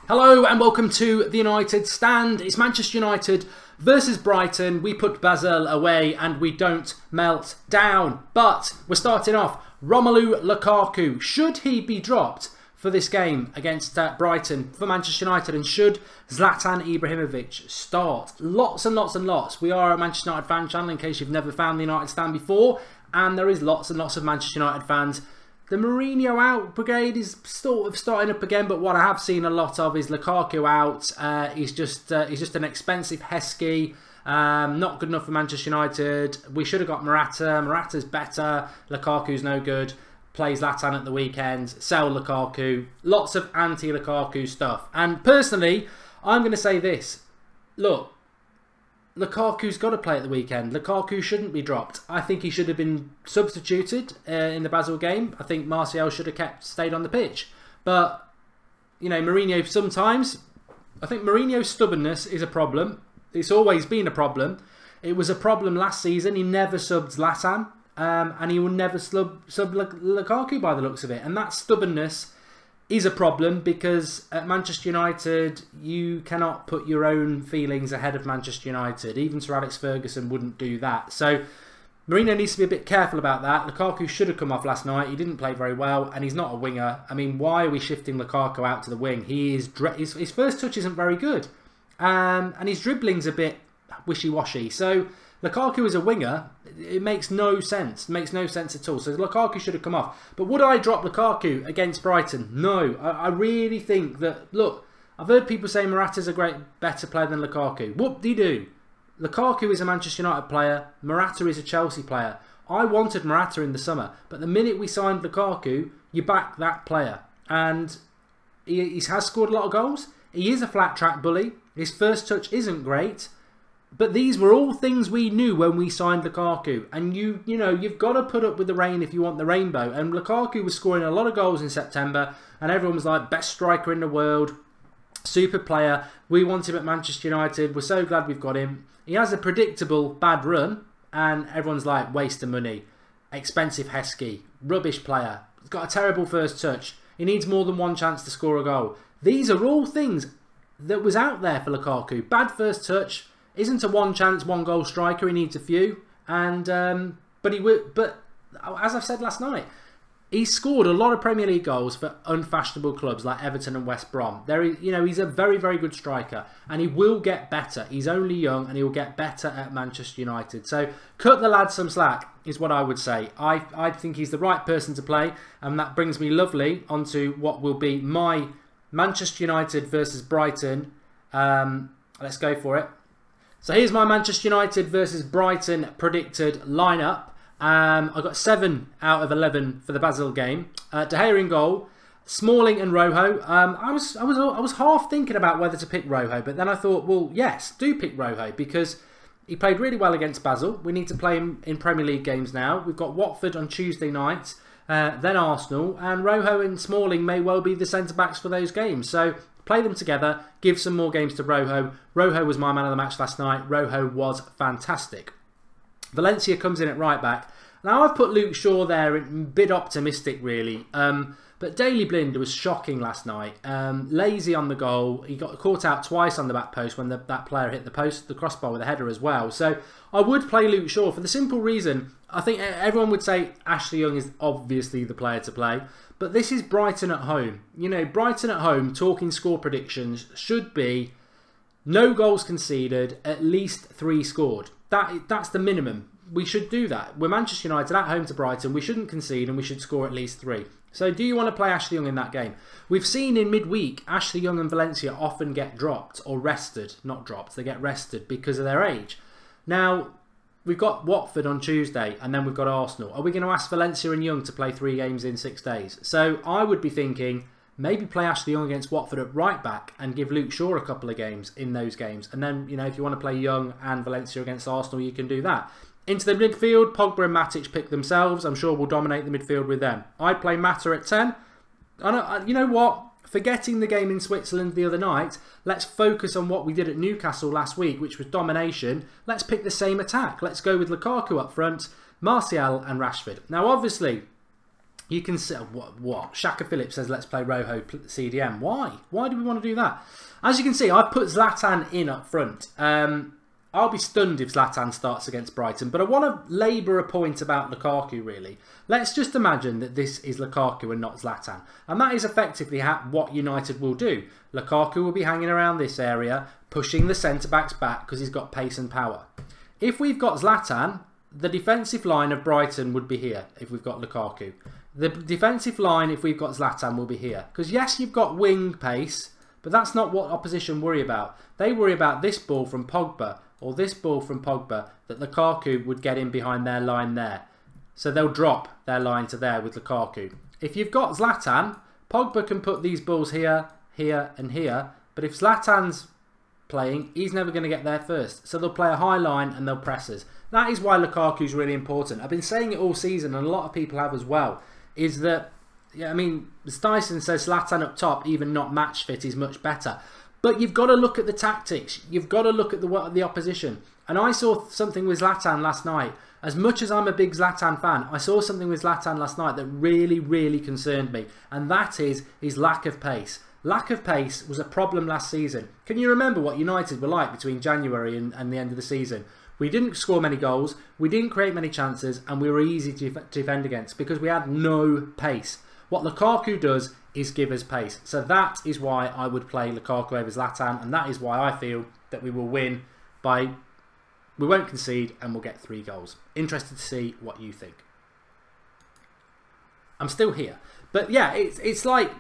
Hello and welcome to the United Stand. It's Manchester United versus Brighton. We put Basel away and we don't melt down. But we're starting off. Romelu Lukaku. Should he be dropped for this game against Brighton for Manchester United? And should Zlatan Ibrahimovic start? Lots and lots and lots. We are a Manchester United fan channel in case you've never found the United Stand before. And there is lots and lots of Manchester United fans. The Mourinho out brigade is sort of starting up again, but what I have seen a lot of is Lukaku out. He's just an expensive Heskey, not good enough for Manchester United. We should have got Morata. Morata's better. Lukaku's no good. Plays Zlatan at the weekend. Sell Lukaku. Lots of anti-Lukaku stuff. And personally, I'm going to say this. Look, Lukaku's got to play at the weekend. Lukaku shouldn't be dropped. I think he should have been substituted in the Basel game. I think Martial should have stayed on the pitch. But, you know, Mourinho sometimes, I think Mourinho's stubbornness is a problem. It's always been a problem. It was a problem last season. He never subbed Zlatan. And he will never sub Lukaku by the looks of it. And that stubbornness is a problem because at Manchester United you cannot put your own feelings ahead of Manchester United. Even Sir Alex Ferguson wouldn't do that. So Mourinho needs to be a bit careful about that. Lukaku should have come off last night. He didn't play very well and he's not a winger. I mean, why are we shifting Lukaku out to the wing? His first touch isn't very good. And his dribbling's a bit wishy-washy. So Lukaku as a winger, it makes no sense. It makes no sense at all. So Lukaku should have come off. But would I drop Lukaku against Brighton? No. I really think that, look, I've heard people say Morata's a better player than Lukaku. Whoop-de-doo. Lukaku is a Manchester United player. Morata is a Chelsea player. I wanted Morata in the summer. But the minute we signed Lukaku, you back that player. And he has scored a lot of goals. He is a flat-track bully. His first touch isn't great. But these were all things we knew when we signed Lukaku. And you know, you've got to put up with the rain if you want the rainbow. And Lukaku was scoring a lot of goals in September. And everyone was like, best striker in the world. Super player. We want him at Manchester United. We're so glad we've got him. He has a predictable bad run. And everyone's like, waste of money. Expensive Heskey. Rubbish player. He's got a terrible first touch. He needs more than one chance to score a goal. These are all things that was out there for Lukaku. Bad first touch. Isn't a one chance, one goal striker. He needs a few, and but as I've said last night, he's scored a lot of Premier League goals for unfashionable clubs like Everton and West Brom. He's a very, very good striker, and he will get better. He's only young, and he will get better at Manchester United. So cut the lad some slack is what I would say. I think he's the right person to play, and that brings me lovely onto what will be my Manchester United versus Brighton. Let's go for it. So here's my Manchester United versus Brighton predicted lineup. I got 7 out of 11 for the Basel game. De Gea in goal, Smalling and Rojo. I was half thinking about whether to pick Rojo, but then I thought, well, yes, do pick Rojo because he played really well against Basel. We need to play him in Premier League games now. We've got Watford on Tuesday night, then Arsenal, and Rojo and Smalling may well be the centre backs for those games. So play them together, give some more games to Rojo. Rojo was my man of the match last night. Rojo was fantastic. Valencia comes in at right back. Now I've put Luke Shaw there, a bit optimistic really. But Daley Blind was shocking last night. Lazy on the goal. He got caught out twice on the back post when that player hit the crossbar with a header as well. So I would play Luke Shaw for the simple reason, I think everyone would say Ashley Young is obviously the player to play. But this is Brighton at home. You know, Brighton at home, talking score predictions, should be no goals conceded, at least 3 scored. That's the minimum. We should do that. We're Manchester United at home to Brighton. We shouldn't concede and we should score at least 3. So do you want to play Ashley Young in that game? We've seen in midweek, Ashley Young and Valencia often get dropped or rested. Not dropped, they get rested because of their age. Now, we've got Watford on Tuesday and then we've got Arsenal. Are we going to ask Valencia and Young to play 3 games in 6 days? So I would be thinking maybe play Ashley Young against Watford at right back and give Luke Shaw a couple of games in those games. And then, you know, if you want to play Young and Valencia against Arsenal, you can do that. Into the midfield, Pogba and Matic pick themselves. I'm sure we'll dominate the midfield with them. I'd play Mata at 10. You know what? Forgetting the game in Switzerland the other night, let's focus on what we did at Newcastle last week, which was domination. Let's pick the same attack. Let's go with Lukaku up front, Martial and Rashford. Now, obviously, You can say, what? Shaka Phillips says, let's play Rojo CDM. Why? Why do we want to do that? As you can see, I've put Zlatan in up front. I'll be stunned if Zlatan starts against Brighton, but I want to labour a point about Lukaku, really. Let's just imagine that this is Lukaku and not Zlatan. And that is effectively what United will do. Lukaku will be hanging around this area, pushing the centre-backs back because he's got pace and power. If we've got Zlatan, the defensive line of Brighton would be here if we've got Lukaku. The defensive line, if we've got Zlatan, will be here. Because yes, you've got wing pace, but that's not what opposition worry about. They worry about this ball from Pogba, or this ball from Pogba, that Lukaku would get in behind their line there. So they'll drop their line to there with Lukaku. If you've got Zlatan, Pogba can put these balls here, here and here. But if Zlatan's playing, he's never going to get there first. So they'll play a high line and they'll press us. That is why Lukaku's really important. I've been saying it all season, and a lot of people have as well, is that, yeah, I mean, Dyson says Zlatan up top, even not match fit, is much better. But you've got to look at the tactics. You've got to look at the opposition. And I saw something with Zlatan last night. As much as I'm a big Zlatan fan, I saw something with Zlatan last night that really, really concerned me. And that is his lack of pace. Lack of pace was a problem last season. Can you remember what United were like between January and the end of the season? We didn't score many goals, we didn't create many chances, and we were easy to defend against because we had no pace. What Lukaku does is give us pace. So that is why I would play Lukaku over Zlatan, and that is why I feel that we will win by... We won't concede and we'll get 3 goals. Interested to see what you think. I'm still here. But yeah, it's like...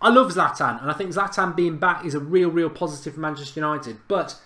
I love Zlatan, and I think Zlatan being back is a real positive for Manchester United. But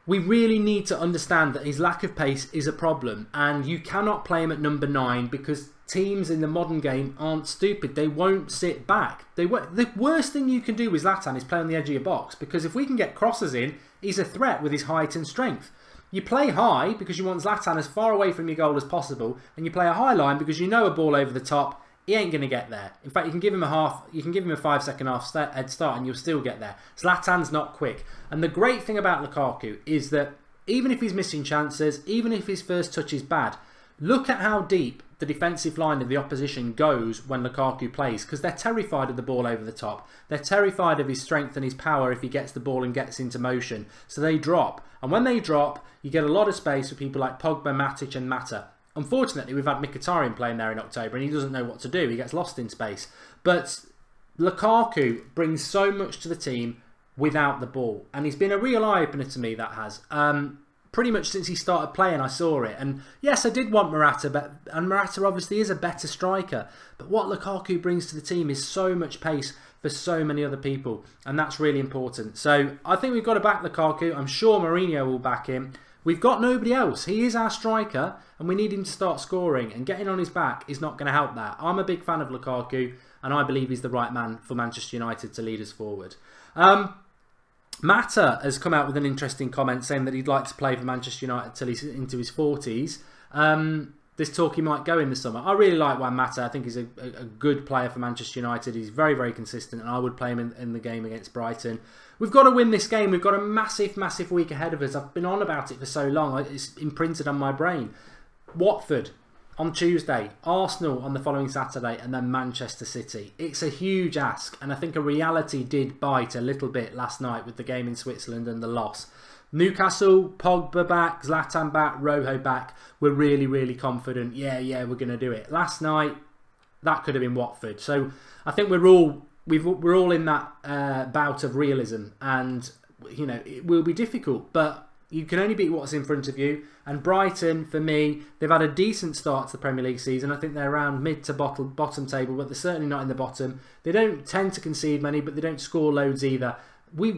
we really need to understand that his lack of pace is a problem, and you cannot play him at number 9 because teams in the modern game aren't stupid. They won't sit back. The worst thing you can do with Zlatan is play on the edge of your box, because if we can get crosses in, he's a threat with his height and strength. You play high because you want Zlatan as far away from your goal as possible, and you play a high line because you know a ball over the top, he ain't going to get there. In fact, you can give him a 5-second half head start and you'll still get there. Zlatan's not quick. And the great thing about Lukaku is that even if he's missing chances, even if his first touch is bad, look at how deep the defensive line of the opposition goes when Lukaku plays, because they're terrified of the ball over the top. They're terrified of his strength and his power if he gets the ball and gets into motion. So they drop. And when they drop, you get a lot of space for people like Pogba, Matic and Mata. Unfortunately, we've had Mkhitaryan playing there in October and he doesn't know what to do. He gets lost in space. But Lukaku brings so much to the team without the ball. And he's been a real eye-opener to me, that has. Pretty much since he started playing, I saw it. And yes, I did want Morata, and Morata obviously is a better striker. But what Lukaku brings to the team is so much pace for so many other people. And that's really important. So I think we've got to back Lukaku. I'm sure Mourinho will back him. We've got nobody else. He is our striker and we need him to start scoring, and getting on his back is not going to help that. I'm a big fan of Lukaku and I believe he's the right man for Manchester United to lead us forward. Mata has come out with an interesting comment saying that he'd like to play for Manchester United till he's into his 40s. There's talk he might go in the summer. I really like Juan Mata. I think he's a good player for Manchester United. He's very concessant, and I would play him in the game against Brighton. We've got to win this game. We've got a massive week ahead of us. I've been on about it for so long. It's imprinted on my brain. Watford on Tuesday, Arsenal on the following Saturday, and then Manchester City. It's a huge ask, and I think a reality did bite a little bit last night with the game in Switzerland and the loss. Newcastle, Pogba back, Zlatan back, Rojo back. We're really confident. Yeah, we're going to do it. Last night, that could have been Watford. So I think we're all in that bout of realism, and you know it will be difficult, but you can only beat what's in front of you. And Brighton, for me, they've had a decent start to the Premier League season. I think they're around mid to bottom table, but they're certainly not in the bottom. They don't tend to concede many, but they don't score loads either. We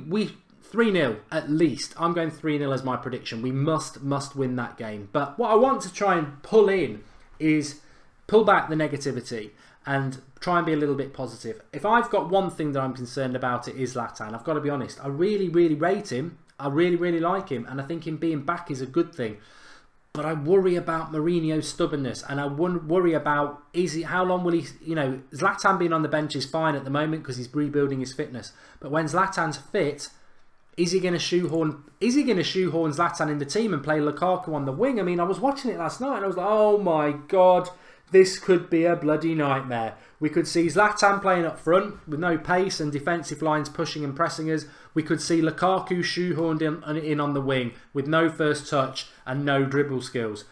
3-0 at least. I'm going 3-0 as my prediction. We must win that game. But what I want to try and pull in is pull back the negativity and try and be a little bit positive. If I've got one thing that I'm concerned about, it is Zlatan. I've got to be honest. I really rate him. I really like him, and I think him being back is a good thing. But I worry about Mourinho's stubbornness, and I worry about how long will he, you know, Zlatan being on the bench is fine at the moment because he's rebuilding his fitness. But when Zlatan's fit, is he going to shoehorn Zlatan in the team and play Lukaku on the wing? I mean, I was watching it last night and I was like, oh my God, this could be a bloody nightmare. We could see Zlatan playing up front with no pace and defensive lines pushing and pressing us. We could see Lukaku shoehorned in on the wing with no first touch and no dribble skills.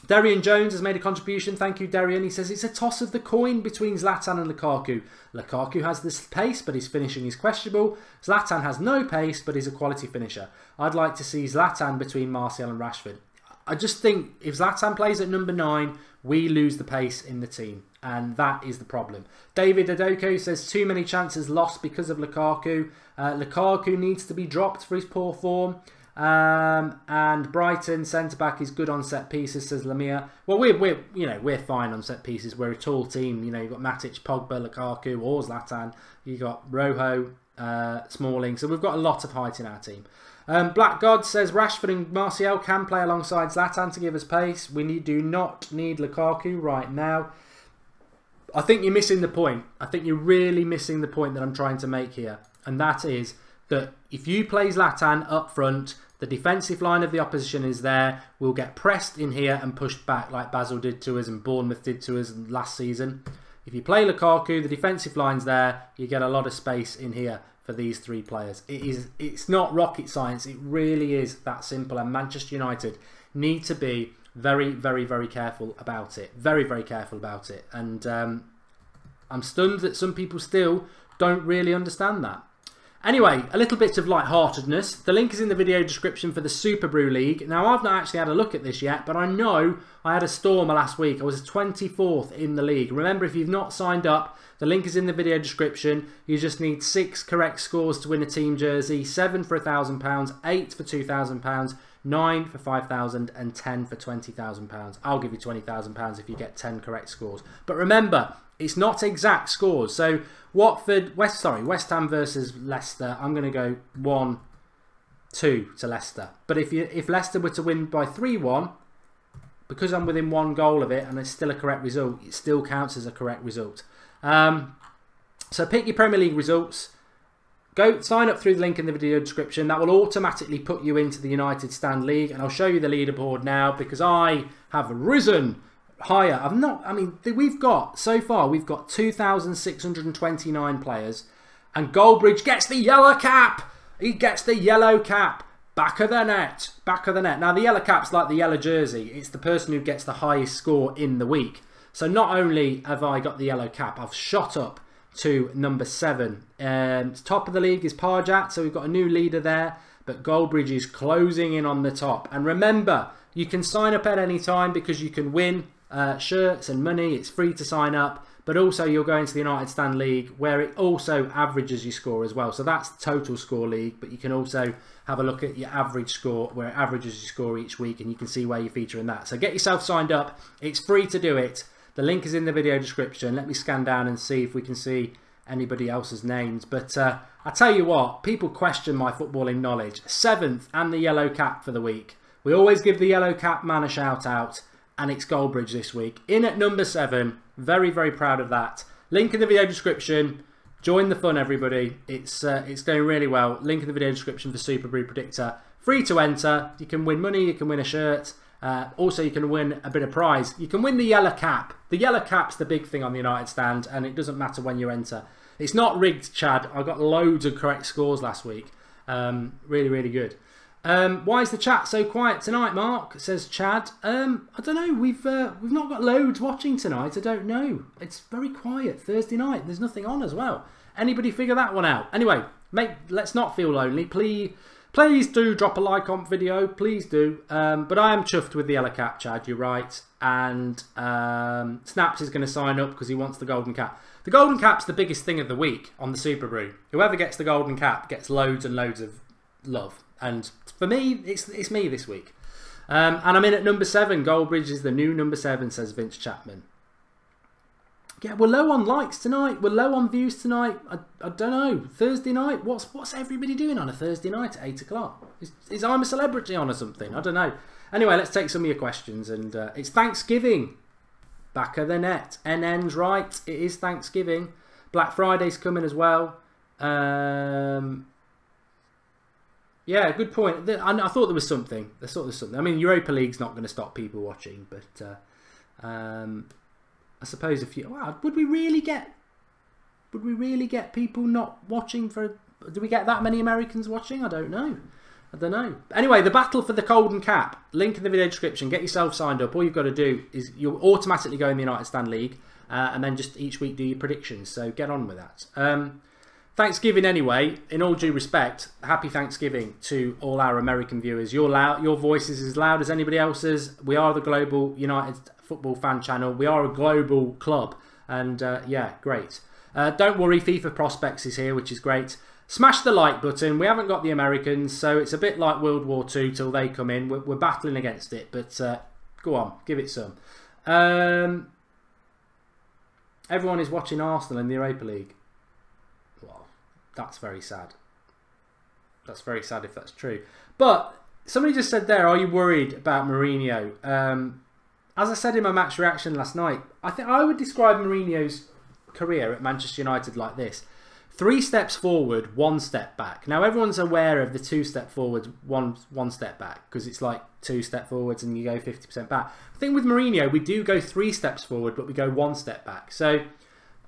Darian Jones has made a contribution. Thank you, Darian. He says it's a toss of the coin between Zlatan and Lukaku. Lukaku has this pace, but his finishing is questionable. Zlatan has no pace, but he's a quality finisher. I'd like to see Zlatan between Martial and Rashford. I just think if Zlatan plays at number 9, we lose the pace in the team. And that is the problem. David Adoko says too many chances lost because of Lukaku. Lukaku needs to be dropped for his poor form. And Brighton centre-back is good on set pieces, says Lamia. Well, we're fine on set pieces. We're a tall team. You know, you've got Matic, Pogba, Lukaku, or Zlatan. You've got Rojo, Smalling. So we've got a lot of height in our team. Black God says Rashford and Martial can play alongside Zlatan to give us pace. We do not need Lukaku right now. I think you're missing the point. I think you're really missing the point that I'm trying to make here. And that is that if you play Zlatan up front, the defensive line of the opposition is there. We'll get pressed in here and pushed back like Basel did to us and Bournemouth did to us last season. If you play Lukaku, the defensive line's there. You get a lot of space in here for these 3 players. It's not rocket science. It really is that simple. And Manchester United need to be very, very, very careful about it. Very, very careful about it. And I'm stunned that some people still don't really understand that. Anyway, a little bit of lightheartedness. The link is in the video description for the Super Brew League. Now, I've not actually had a look at this yet, but I know I had a stormer last week. I was 24th in the league. Remember, if you've not signed up, the link is in the video description. You just need 6 correct scores to win a team jersey, 7 for £1,000, 8 for £2,000, 9 for £5,000 and 10 for £20,000. I'll give you £20,000 if you get 10 correct scores. But remember, it's not exact scores. So West Ham versus Leicester, I'm going to go 1-2 to Leicester. But if Leicester were to win by 3-1, because I'm within 1 goal of it and it's still a correct result, it still counts as a correct result. So pick your Premier League results. Go sign up through the link in the video description. That will automatically put you into the United Stand League, and I'll show you the leaderboard now because I have risen higher. We've got 2,629 players, and Goldbridge gets the yellow cap. He gets the yellow cap. Back of the net. Back of the net. Now the yellow cap's like the yellow jersey. It's the person who gets the highest score in the week. So not only have I got the yellow cap, I've shot up to number 7. Top of the league is Parjat, so we've got a new leader there, but Goldbridge is closing in on the top. And remember, you can sign up at any time because you can win shirts and money. It's free to sign up, but also you'll go into the United Stand League where it also averages your score as well. So that's total score league, but you can also have a look at your average score where it averages your score each week, and you can see where you feature in that. So get yourself signed up. It's free to do it. The link is in the video description. Let me scan down and see if we can see anybody else's names. But I tell you what, people question my footballing knowledge. 7th and the yellow cap for the week. We always give the yellow cap man a shout out, and it's Goldbridge this week. In at number 7. Very, very proud of that. Link in the video description. Join the fun, everybody. It's going really well. Link in the video description for Super Brew Predictor. Free to enter. You can win money. You can win a shirt. Also, you can win a bit of prize. You can win the yellow cap. The yellow cap's the big thing on the United Stand, and it doesn't matter when you enter. It's not rigged, Chad. I got loads of correct scores last week. Really, really good. Why is the chat so quiet tonight, Mark? Says Chad. I don't know. We've not got loads watching tonight. I don't know. It's very quiet Thursday night. There's nothing on as well. Anybody figure that one out? Anyway, let's not feel lonely. Please do drop a like on video. Please do. But I am chuffed with the yellow cap, Chad. You're right. And Snaps is going to sign up because he wants the golden cap. The golden cap's the biggest thing of the week on the Super Brew. Whoever gets the golden cap gets loads and loads of love. And for me, it's me this week. And I'm in at number 7. Goldbridge is the new number 7, says Vince Chapman. Yeah, we're low on likes tonight. We're low on views tonight. I don't know. Thursday night? What's everybody doing on a Thursday night at 8 o'clock? Is I'm a Celebrity on or something? I don't know. Anyway, let's take some of your questions. And it's Thanksgiving. Back of the net. NN's right. It is Thanksgiving. Black Friday's coming as well. Yeah, good point. I thought there was something. I mean, Europa League's not going to stop people watching, but I suppose if you, wow, would we really get people not watching for? Do we get that many Americans watching? I don't know. Anyway, the battle for the Golden Cap. Link in the video description. Get yourself signed up. All you've got to do is you'll automatically go in the United Stand League, and then just each week do your predictions. So get on with that. Thanksgiving anyway. In all due respect, happy Thanksgiving to all our American viewers. Your voice is as loud as anybody else's. We are the Global United Football Fan Channel. We are a global club, and yeah, great. Don't worry, FIFA Prospects is here, which is great. Smash the like button. We haven't got the Americans, so it's a bit like World War II till they come in. We're battling against it, but go on, give it some. Everyone is watching Arsenal in the Europa League. Well, that's very sad. That's very sad if that's true. But somebody just said there, are you worried about Mourinho? As I said in my match reaction last night, I think I would describe Mourinho's career at Manchester United like this: 3 steps forward, 1 step back. Now everyone's aware of the 2 step forwards, one step back, because it's like 2 step forwards and you go 50% back. I think with Mourinho we do go 3 steps forward, but we go 1 step back. So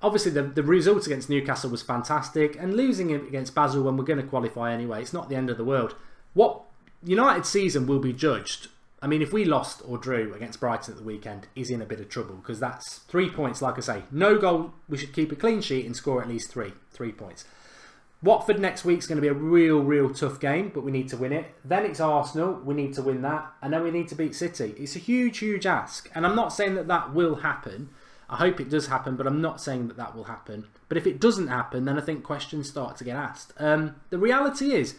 obviously the result against Newcastle was fantastic, and losing it against Basel when we're going to qualify anyway, it's not the end of the world. What United season will be judged. I mean, if we lost or drew against Brighton at the weekend, he's in a bit of trouble, because that's 3 points, like I say. No goal, we should keep a clean sheet and score at least 3 points. Watford next week's going to be a real tough game, but we need to win it. Then it's Arsenal, we need to win that, and then we need to beat City. It's a huge ask, and I'm not saying that that will happen. I hope it does happen, but I'm not saying that that will happen. But if it doesn't happen, then I think questions start to get asked. The reality is,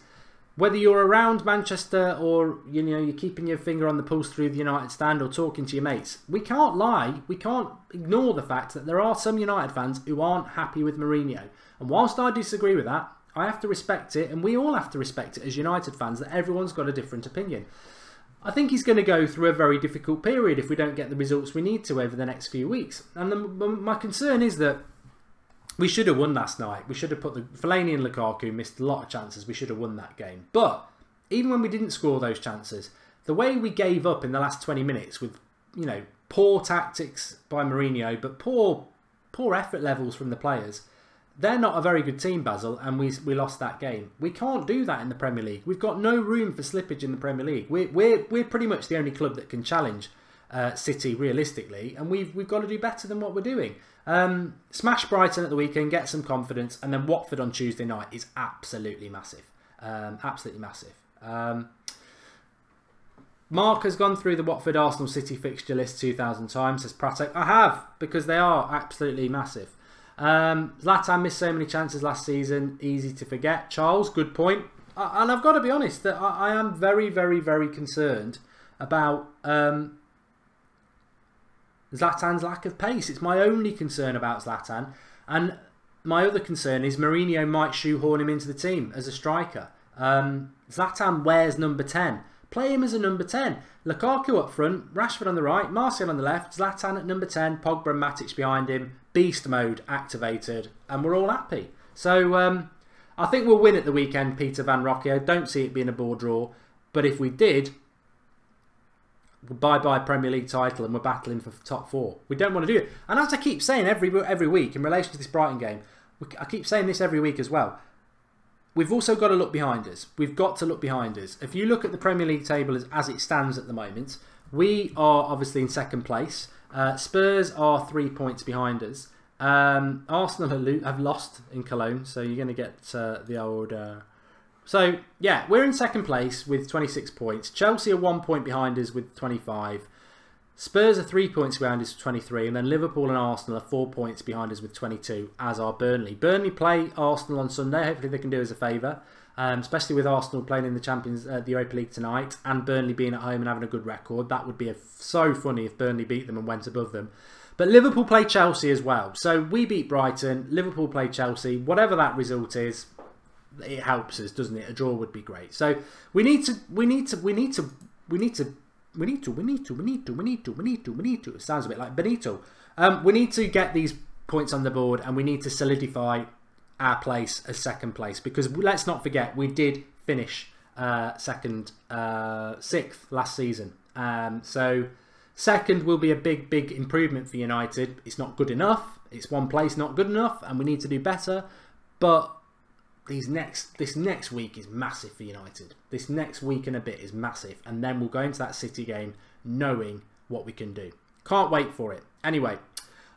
whether you're around Manchester or you're keeping your finger on the pulse through the United Stand or talking to your mates, we can't lie. We can't ignore the fact that there are some United fans who aren't happy with Mourinho. And whilst I disagree with that, I have to respect it, and we all have to respect it as United fans, that everyone's got a different opinion. I think he's going to go through a very difficult period if we don't get the results we need to over the next few weeks. And my concern is that we should have won last night. We should have put Fellaini and Lukaku missed a lot of chances. We should have won that game. But even when we didn't score those chances, the way we gave up in the last 20 minutes with, poor tactics by Mourinho, but poor effort levels from the players, they're not a very good team, Basel, and we lost that game. We can't do that in the Premier League. We've got no room for slippage in the Premier League. We're pretty much the only club that can challenge City realistically, and we've got to do better than what we're doing. Smash Brighton at the weekend, get some confidence, and then Watford on Tuesday night is absolutely massive. Absolutely massive. Mark has gone through the Watford Arsenal City fixture list 2,000 times, says Pratek. I have, because they are absolutely massive. Zlatan missed so many chances last season, easy to forget. Charles, good point. And I've got to be honest, that I am very concerned about Zlatan's lack of pace. It's my only concern about Zlatan. And my other concern is Mourinho might shoehorn him into the team as a striker. Zlatan wears number 10. Play him as a number 10. Lukaku up front, Rashford on the right, Martial on the left, Zlatan at number 10, Pogba and Matic behind him, beast mode activated, and we're all happy. So I think we'll win at the weekend, Peter Van Rocky. I don't see it being a ball draw, but if we did, bye-bye Premier League title and we're battling for top 4. We don't want to do it. And as I keep saying every week in relation to this Brighton game, I keep saying this every week as well, we've also got to look behind us. We've got to look behind us. If you look at the Premier League table as it stands at the moment, we are obviously in 2nd place. Spurs are 3 points behind us. Arsenal have lost in Cologne, so you're going to get the old... So, yeah, we're in 2nd place with 26 points. Chelsea are 1 point behind us with 25. Spurs are 3 points behind us with 23. And then Liverpool and Arsenal are 4 points behind us with 22, as are Burnley. Burnley play Arsenal on Sunday. Hopefully they can do us a favour. Especially with Arsenal playing in the Europa League tonight, and Burnley being at home and having a good record. That would be so funny if Burnley beat them and went above them. But Liverpool play Chelsea as well. So we beat Brighton, Liverpool play Chelsea. Whatever that result is, it helps us, doesn't it? A draw would be great. So we need to. It sounds a bit like Benito. We need to get these points on the board, and we need to solidify our place as 2nd place, because let's not forget we did finish 6th last season. So Second will be a big, big improvement for United. It's not good enough. It's one place not good enough, and we need to do better. But this next week is massive for United. This next week and a bit is massive, and then we'll go into that City game knowing what we can do. Can't wait for it. Anyway,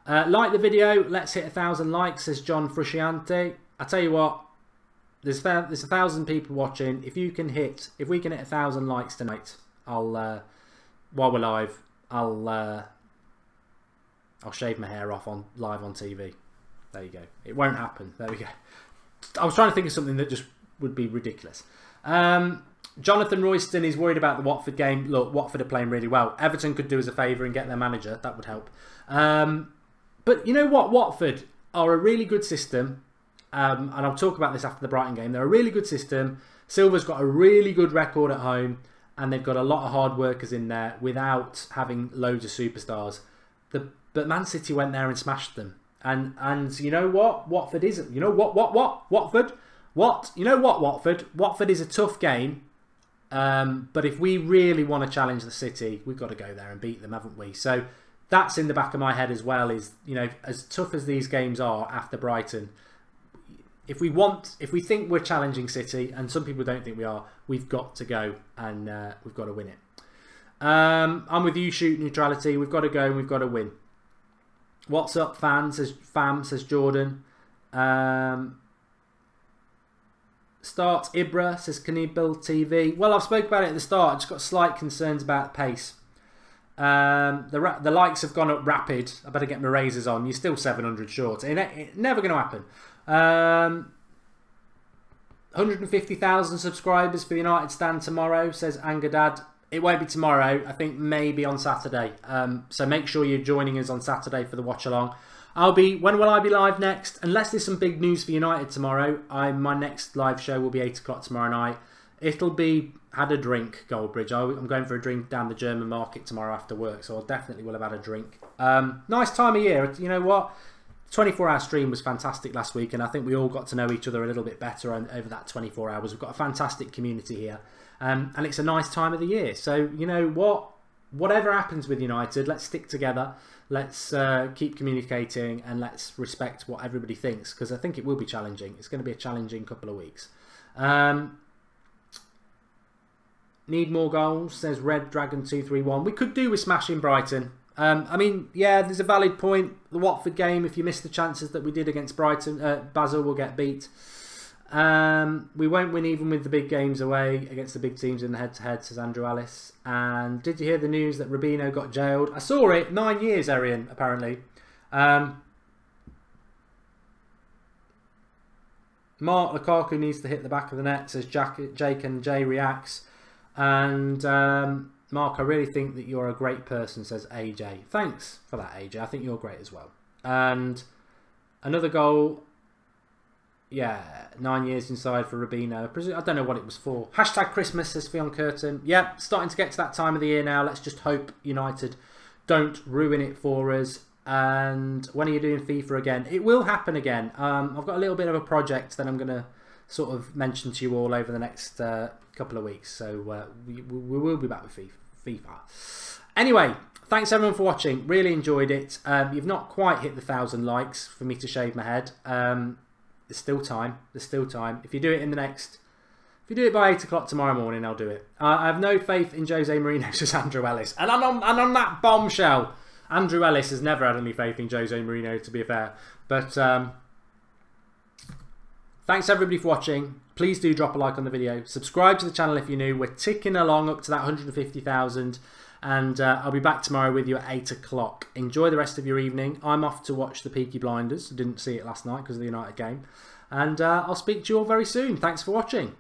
like the video. Let's hit 1,000 likes, says John Frusciante. I tell you what, there's 1,000 people watching. If we can hit 1,000 likes tonight, while we're live, I'll shave my hair off live on TV. There you go. It won't happen. There we go. I was trying to think of something that just would be ridiculous. Jonathan Royston is worried about the Watford game. Look, Watford are playing really well. Everton could do us a favour and get their manager. That would help. But you know what? Watford are a really good system. And I'll talk about this after the Brighton game. They're a really good system. Silva's got a really good record at home. And they've got a lot of hard workers in there without having loads of superstars. But Man City went there and smashed them. And you know what? Watford isn't. You know what? Watford? What? You know what, Watford? Watford is a tough game. But if we really want to challenge the City, we've got to go there and beat them, haven't we? So that's in the back of my head as well, is, you know, as tough as these games are after Brighton, if we think we're challenging City, and some people don't think we are, we've got to go and we've got to win it. I'm with you, Shoot Neutrality. We've got to go and we've got to win. What's up, fam, says Jordan. Start Ibra, says Cannibal TV. Well, I've spoke about it at the start. I've just got slight concerns about the pace. The likes have gone up rapid. I better get my razors on. You're still 700 short. It's never going to happen. 150,000 subscribers for the United stand tomorrow, says Angadad. It won't be tomorrow. I think maybe on Saturday. So make sure you're joining us on Saturday for the watch along. When will I be live next? Unless there's some big news for United tomorrow, my next live show will be 8 o'clock tomorrow night. It'll be had a drink, Goldbridge. I'm going for a drink down the German market tomorrow after work, so I definitely will have had a drink. Nice time of year. You know what? 24-hour stream was fantastic last week, and I think we all got to know each other a little bit better over that 24 hours. We've got a fantastic community here, and it's a nice time of the year. So, you know what? Whatever happens with United, let's stick together. Let's keep communicating, and let's respect what everybody thinks, because I think it will be challenging. It's going to be a challenging couple of weeks. Need more goals, says Red Dragon 231. We could do with smashing Brighton. I mean, yeah, there's a valid point. The Watford game, if you miss the chances that we did against Brighton, Basel will get beat. We won't win even with the big games away against the big teams in the head-to-head, says Andrew Ellis. And did you hear the news that Rubino got jailed? I saw it. 9 years, Arian, apparently. Mark Lukaku needs to hit the back of the net, says Jake and Jay reacts. And Mark, I really think that you're a great person, says AJ. Thanks for that, AJ. I think you're great as well. And another goal. Yeah, 9 years inside for Rubino. I don't know what it was for. Hashtag Christmas, says Fionn Curtin. Yeah, starting to get to that time of the year now. Let's just hope United don't ruin it for us. And when are you doing FIFA again? It will happen again. I've got a little bit of a project that I'm going to sort of mention to you all over the next couple of weeks. So we will be back with FIFA. Anyway, thanks everyone for watching. Really enjoyed it. You've not quite hit the 1,000 likes for me to shave my head. There's still time. There's still time. If you do it if you do it by 8 o'clock tomorrow morning, I'll do it. I have no faith in Jose Mourinho, says Andrew Ellis. And on that bombshell, Andrew Ellis has never had any faith in Jose Mourinho, to be fair. But thanks everybody for watching. Please do drop a like on the video. Subscribe to the channel if you're new. We're ticking along up to that 150,000. And I'll be back tomorrow with you at 8 o'clock. Enjoy the rest of your evening. I'm off to watch the Peaky Blinders. Didn't see it last night because of the United game. And I'll speak to you all very soon. Thanks for watching.